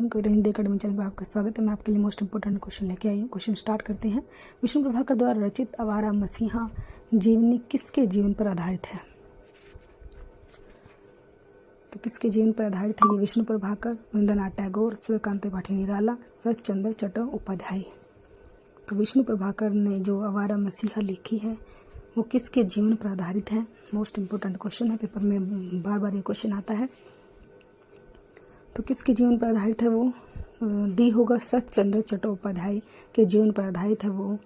कविता Hindi academy channel पर आपका स्वागत है। मैं आपके लिए मोस्ट इंपोर्टेंट क्वेश्चन लेके आई हूँ। क्वेश्चन स्टार्ट करते हैं। विष्णु प्रभाकर द्वारा रचित आवारा मसीहा जीवनी किसके जीवन पर आधारित है? तो किसके जीवन पर आधारित है ये? विष्णु प्रभाकर, रविंद्रनाथ टैगोर, सूर्यकांत त्रिपाठी निराला, शरत चंद्र चट्टोपाध्याय। तो विष्णु प्रभाकर ने जो आवारा मसीहा लिखी है वो किसके जीवन पर आधारित है? मोस्ट इंपोर्टेंट क्वेश्चन है, पेपर में बार बार ये क्वेश्चन आता है। तो किसके जीवन पर आधारित है वो? डी होगा, शरत चंद्र चट्टोपाध्याय के जीवन पर आधारित है वो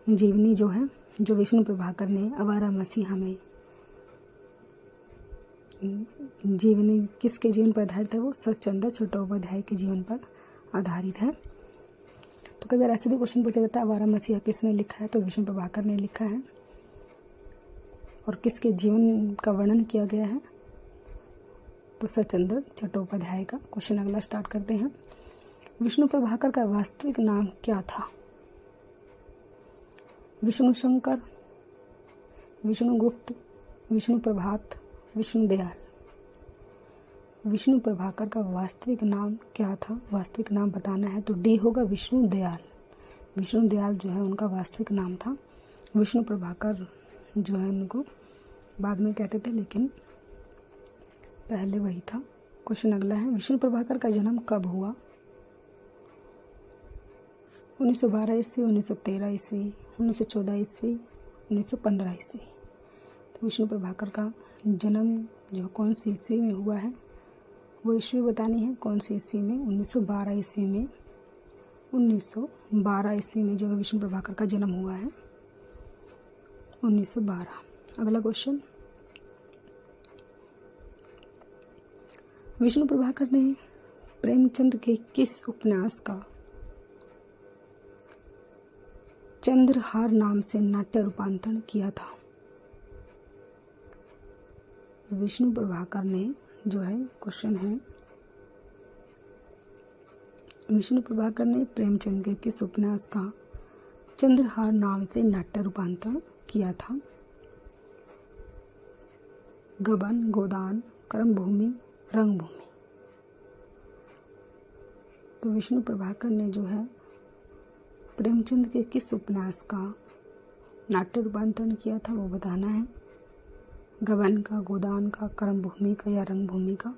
जीवनी जो है, जो विष्णु प्रभाकर ने आवारा मसीहा में जीवनी किसके जीवन पर आधारित है वो? शरत चंद्र चट्टोपाध्याय के जीवन पर आधारित है। तो कई बार ऐसे भी क्वेश्चन पूछा जाता है आवारा मसीहा किसने लिखा है? तो विष्णु प्रभाकर ने लिखा है। और किसके जीवन का वर्णन किया गया है? तो शरत चंद्र चट्टोपाध्याय का। क्वेश्चन अगला स्टार्ट करते हैं। विष्णु प्रभाकर का वास्तविक नाम क्या था? विष्णु शंकर, विष्णु गुप्त, विष्णु प्रभात, विष्णु दयाल। विष्णु प्रभाकर का वास्तविक नाम क्या था? वास्तविक नाम बताना है तो डी होगा, विष्णु दयाल। विष्णु दयाल जो है उनका वास्तविक नाम था। विष्णु प्रभाकर जो है उनको बाद में कहते थे, लेकिन पहले वही था। क्वेश्चन अगला है। विष्णु प्रभाकर का जन्म कब हुआ? 1912 ईस्वी, 1913 ईस्वी, 1914 ईस्वी, 1915 ईस्वी। तो विष्णु प्रभाकर का जन्म जो कौन सी ईस्वी में हुआ है वो ईस्वी बतानी है। कौन सी ईस्वी में? 1912 ईस्वी में। 1912 ईस्वी में जो है विष्णु प्रभाकर का जन्म हुआ है, 1912। अगला क्वेश्चन। विष्णु प्रभाकर ने प्रेमचंद के किस उपन्यास का चंद्रहार नाम से नाट्य रूपांतरण किया था? विष्णु प्रभाकर ने जो है क्वेश्चन है, विष्णु प्रभाकर ने प्रेमचंद के किस उपन्यास का चंद्रहार नाम से नाट्य रूपांतरण किया था? गबन, गोदान, कर्मभूमि, रंगभूमि। तो विष्णु प्रभाकर ने जो है प्रेमचंद के किस उपन्यास का नाट्य रूपांतरण किया था वो बताना है। गबन का, गोदान का, कर्मभूमि का या रंगभूमि का?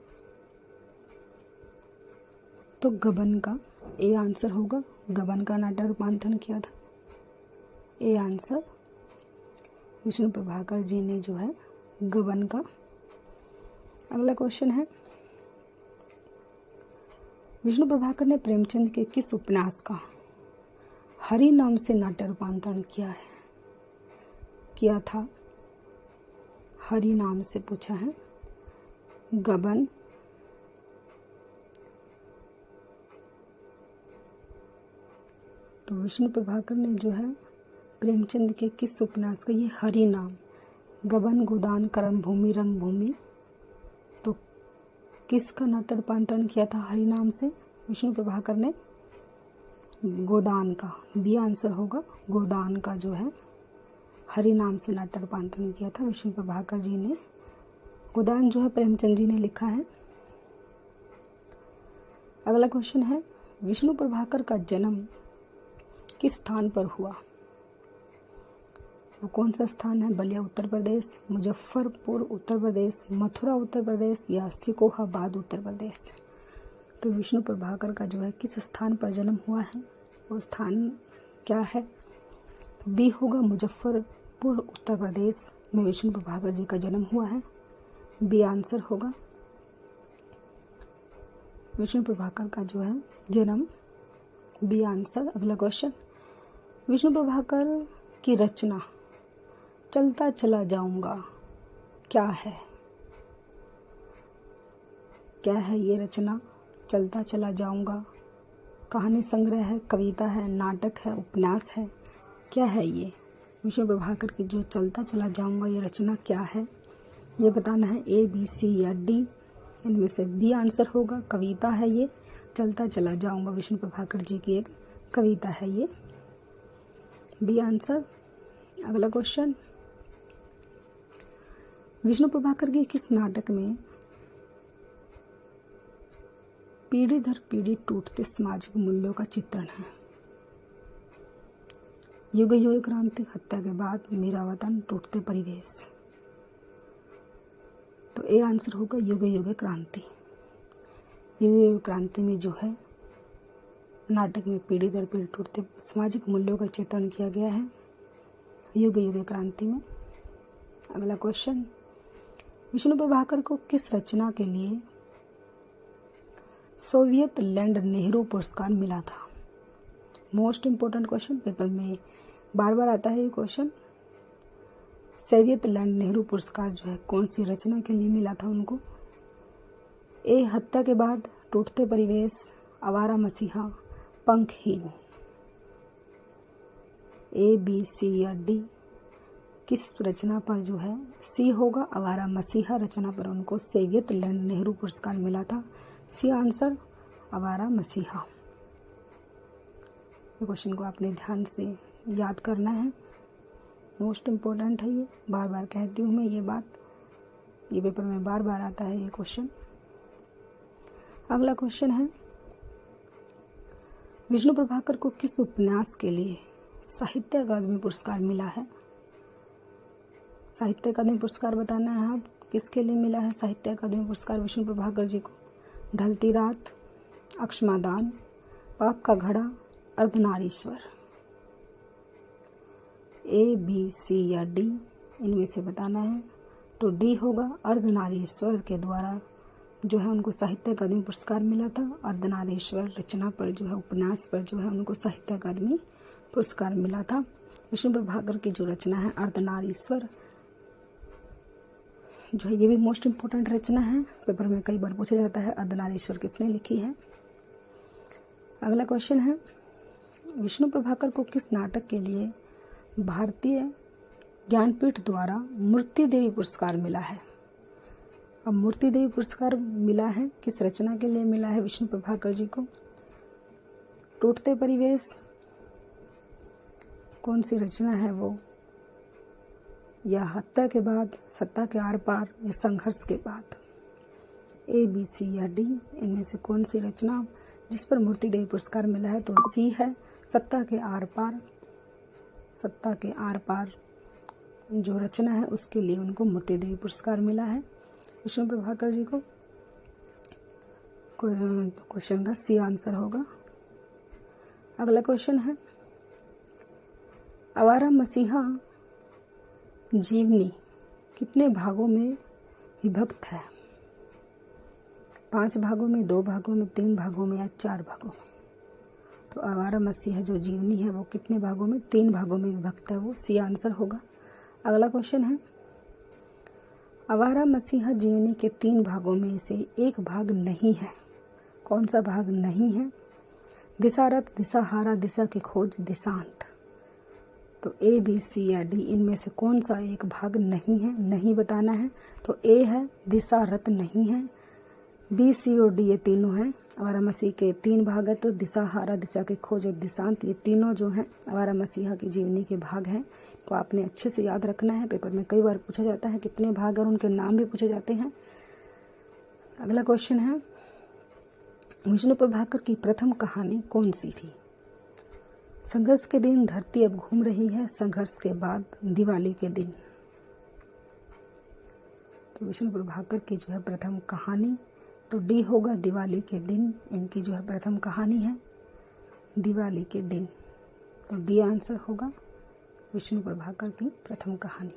तो गबन का ए आंसर होगा। गबन का नाट्य रूपांतरण किया था, ए आंसर। विष्णु प्रभाकर जी ने जो है गबन का। अगला क्वेश्चन है। विष्णु प्रभाकर ने प्रेमचंद के किस उपन्यास का हरि नाम से नाट्य रूपांतरण किया था? हरि नाम से पूछा है। गबन, तो विष्णु प्रभाकर ने जो है प्रेमचंद के किस उपन्यास का ये हरि नाम, गबन, गोदान, कर्मभूमि, रंगभूमि, तो किसका नाट्य रूपांतरण किया था हरि नाम से? विष्णु प्रभाकर ने गोदान का। बी आंसर होगा। गोदान का जो है हरि नाम से नाट्य रूपांतरण किया था विष्णु प्रभाकर जी ने। गोदान जो है प्रेमचंद जी ने लिखा है। अगला क्वेश्चन है। विष्णु प्रभाकर का जन्म किस स्थान पर हुआ? वो कौन सा स्थान है? बलिया उत्तर प्रदेश, मुजफ्फरपुर उत्तर प्रदेश, मथुरा उत्तर प्रदेश या सिकोहाबाद उत्तर प्रदेश। तो विष्णु प्रभाकर का जो है किस स्थान पर जन्म हुआ है वो स्थान क्या है? तो बी होगा, मुजफ्फरपुर उत्तर प्रदेश में विष्णु प्रभाकर जी का जन्म हुआ है। बी आंसर होगा। विष्णु प्रभाकर का जो है जन्म, बी आंसर। अगला क्वेश्चन। विष्णु प्रभाकर की रचना चलता चला जाऊंगा क्या है? क्या है ये रचना? चलता चला जाऊंगा कहानी संग्रह है, कविता है, नाटक है, उपन्यास है, क्या है ये? विष्णु प्रभाकर की जो चलता चला जाऊंगा ये रचना क्या है ये बताना है। ए, बी, सी या डी, इनमें से बी आंसर होगा। कविता है ये। चलता चला जाऊंगा विष्णु प्रभाकर जी की एक कविता है ये, बी आंसर। अगला क्वेश्चन। विष्णु प्रभाकर के किस नाटक में पीढ़ी दर पीढ़ी टूटते सामाजिक मूल्यों का चित्रण है। युग युग क्रांति, हत्या के बाद मेरा वतन, टूटते परिवेश। तो ए आंसर होगा युग युग क्रांति। युग युग क्रांति में जो है नाटक में पीढ़ी दर पीढ़ी टूटते सामाजिक मूल्यों का चित्रण किया गया है युग युग क्रांति में। अगला क्वेश्चन, विष्णु प्रभाकर को किस रचना के लिए सोवियत लैंड नेहरू पुरस्कार मिला था? मोस्ट इम्पोर्टेंट क्वेश्चन, पेपर में बार बार आता है ये क्वेश्चन। सोवियत लैंड नेहरू पुरस्कार जो है कौन सी रचना के लिए मिला था उनको? ए हत्या के बाद, टूटते परिवेश, आवारा मसीहा, पंखहीन। ए बी सी या डी किस रचना पर जो है? सी होगा आवारा मसीहा रचना पर उनको सोवियत लैंड नेहरू पुरस्कार मिला था। सी आंसर आवारा मसीहा। क्वेश्चन को आपने ध्यान से याद करना है, मोस्ट इम्पोर्टेंट है ये, बार बार कहती हूँ मैं ये बात, ये पेपर में बार बार आता है ये क्वेश्चन। अगला क्वेश्चन है, विष्णु प्रभाकर को किस उपन्यास के लिए साहित्य अकादमी पुरस्कार मिला है? साहित्य अकादमी पुरस्कार बताना है आप, किसके लिए मिला है साहित्य अकादमी पुरस्कार विष्णु प्रभाकर जी को? ढलती रात, अक्षमादान, पाप का घड़ा, अर्धनारीश्वर। ए बी सी या डी इनमें से बताना है। तो डी होगा अर्धनारीश्वर के द्वारा जो है उनको साहित्य अकादमी पुरस्कार मिला था। अर्धनारीश्वर रचना पर जो है, उपन्यास पर जो है उनको साहित्य अकादमी पुरस्कार मिला था। विष्णु प्रभाकर की जो रचना है अर्धनारीश्वर जो है ये भी मोस्ट इम्पोर्टेंट रचना है, पेपर में कई बार पूछा जाता है अर्धनारीश्वर किसने लिखी है। अगला क्वेश्चन है, विष्णु प्रभाकर को किस नाटक के लिए भारतीय ज्ञानपीठ द्वारा मूर्ति देवी पुरस्कार मिला है? अब मूर्ति देवी पुरस्कार मिला है किस रचना के लिए मिला है विष्णु प्रभाकर जी को? टूटते परिवेश, कौन सी रचना है वो? या हत्या के बाद, सत्ता के आर पार, या संघर्ष के बाद? ए बी सी या डी इनमें से कौन सी रचना जिस पर मूर्ति देवी पुरस्कार मिला है? तो सी है सत्ता के आर पार। सत्ता के आर पार जो रचना है उसके लिए उनको मूर्ति देवी पुरस्कार मिला है विष्णु प्रभाकर जी को। क्वेश्चन का सी आंसर होगा। अगला क्वेश्चन है, आवारा मसीहा जीवनी कितने भागों में विभक्त है? 5 भागों में, 2 भागों में, 3 भागों में या 4 भागों में? तो आवारा मसीहा जो जीवनी है वो कितने भागों में? 3 भागों में विभक्त है, वो सी आंसर होगा। अगला क्वेश्चन है, आवारा मसीहा जीवनी के 3 भागों में से एक भाग नहीं है, कौन सा भाग नहीं है? दिशारत, दिशाहारा, दिशा की खोज, दिशांत। तो ए बी सी या डी इनमें से कौन सा एक भाग नहीं है? नहीं बताना है। तो ए है दिशारत नहीं है, बी सी और डी ये तीनों हैं। आवारा मसीह के 3 भाग है, तो दिशाहारा, दिशा की खोज और दिशांत ये तीनों जो हैं आवारा मसीहा की जीवनी के भाग हैं। तो आपने अच्छे से याद रखना है, पेपर में कई बार पूछा जाता है कितने भाग और उनके नाम भी पूछे जाते हैं। अगला क्वेश्चन है, विष्णु प्रभाकर की प्रथम कहानी कौन सी थी? संघर्ष के दिन, धरती अब घूम रही है, संघर्ष के बाद, दिवाली के दिन। तो विष्णु प्रभाकर की जो है प्रथम कहानी, तो डी होगा दिवाली के दिन। इनकी जो है प्रथम कहानी है दिवाली के दिन, तो डी आंसर होगा विष्णु प्रभाकर की प्रथम कहानी।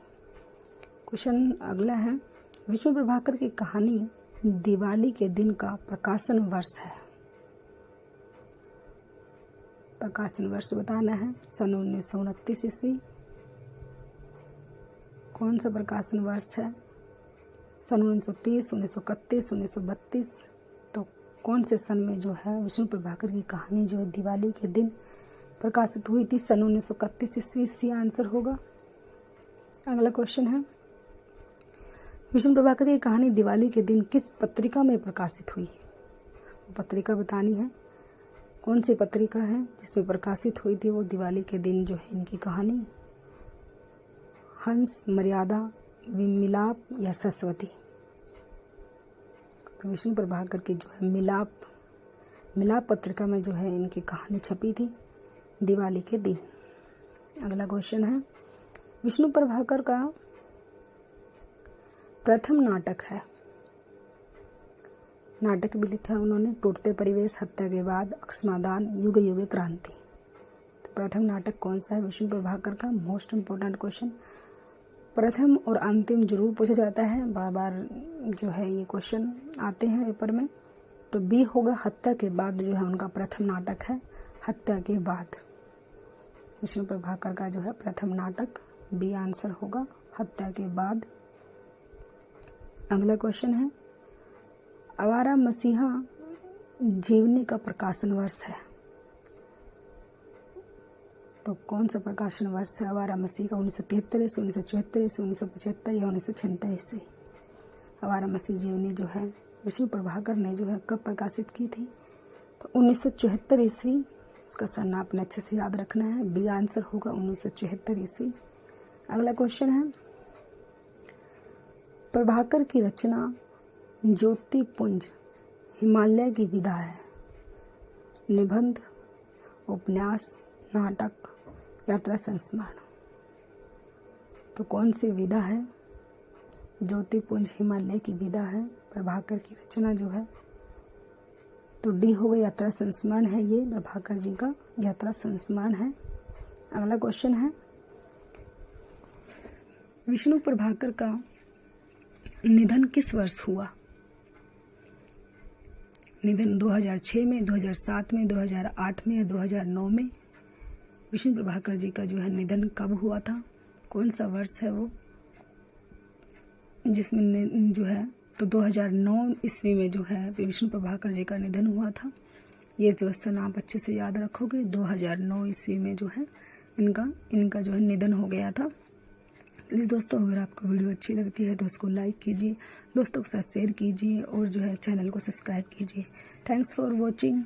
क्वेश्चन अगला है, विष्णु प्रभाकर की कहानी दिवाली के दिन का प्रकाशन वर्ष है। प्रकाशन वर्ष बताना है। सन 1929 ईस्वी। कौन सा प्रकाशन वर्ष है? सन 1930, 1931, 1932। तो कौन से सन में जो है विष्णु प्रभाकर की कहानी जो है दिवाली के दिन प्रकाशित हुई थी? सन 1931 ईस्वी। सी आंसर होगा। अगला क्वेश्चन है, विष्णु प्रभाकर की कहानी दिवाली के दिन किस पत्रिका में प्रकाशित हुई? पत्रिका बतानी है। कौन सी पत्रिका है जिसमें प्रकाशित हुई थी वो दिवाली के दिन जो है इनकी कहानी? हंस, मर्यादा, मिलाप या सरस्वती? तो विष्णु प्रभाकर की जो है मिलाप मिलाप पत्रिका में जो है इनकी कहानी छपी थी दिवाली के दिन। अगला क्वेश्चन है, विष्णु प्रभाकर का प्रथम नाटक है। नाटक भी लिखा है उन्होंने, टूटते परिवेश, हत्या के बाद, अक्षमादान, युग युग क्रांति। तो प्रथम नाटक कौन सा है विष्णु प्रभाकर का? मोस्ट इम्पोर्टेंट क्वेश्चन, प्रथम और अंतिम जरूर पूछा जाता है, बार बार जो है ये क्वेश्चन आते हैं पेपर में। तो बी होगा, हत्या के बाद जो है उनका प्रथम नाटक है, हत्या के बाद। विष्णु प्रभाकर का जो है प्रथम नाटक बी आंसर होगा, हत्या के बाद। अगला क्वेश्चन है, आवारा मसीहा जीवनी का प्रकाशन वर्ष है। तो कौन सा प्रकाशन वर्ष है आवारा मसीह का? 1973 ईस्वी, 1974 ईस्वी, 1975 या 1976 ईस्वी। आवारा मसीह जीवनी जो है विष्णु प्रभाकर ने जो है कब प्रकाशित की थी? तो 1974 ईस्वी। इसका सन आपने अच्छे से याद रखना है, बी आंसर होगा 1974 ईस्वी। अगला क्वेश्चन है, प्रभाकर की रचना ज्योतिपुंज हिमालय की विधा है। निबंध, उपन्यास, नाटक, यात्रा संस्मरण। तो कौन सी विधा है? ज्योतिपुंज हिमालय की विधा है प्रभाकर की रचना जो है। तो डी होगा, यात्रा संस्मरण है, ये प्रभाकर जी का यात्रा संस्मरण है। अगला क्वेश्चन है, विष्णु प्रभाकर का निधन किस वर्ष हुआ? निधन 2006 में, 2007 में, 2008 में या 2009 में? विष्णु प्रभाकर जी का जो है निधन कब हुआ था? कौन सा वर्ष है वो जिसमें जो है? तो 2009 ईस्वी में जो है विष्णु प्रभाकर जी का निधन हुआ था। ये जो सन आप अच्छे से याद रखोगे, 2009 ईस्वी में जो है इनका जो है निधन हो गया था। प्लीज़ दोस्तों, अगर आपको वीडियो अच्छी लगती है तो उसको लाइक कीजिए, दोस्तों के साथ शेयर कीजिए और जो है चैनल को सब्सक्राइब कीजिए। Thanks for watching.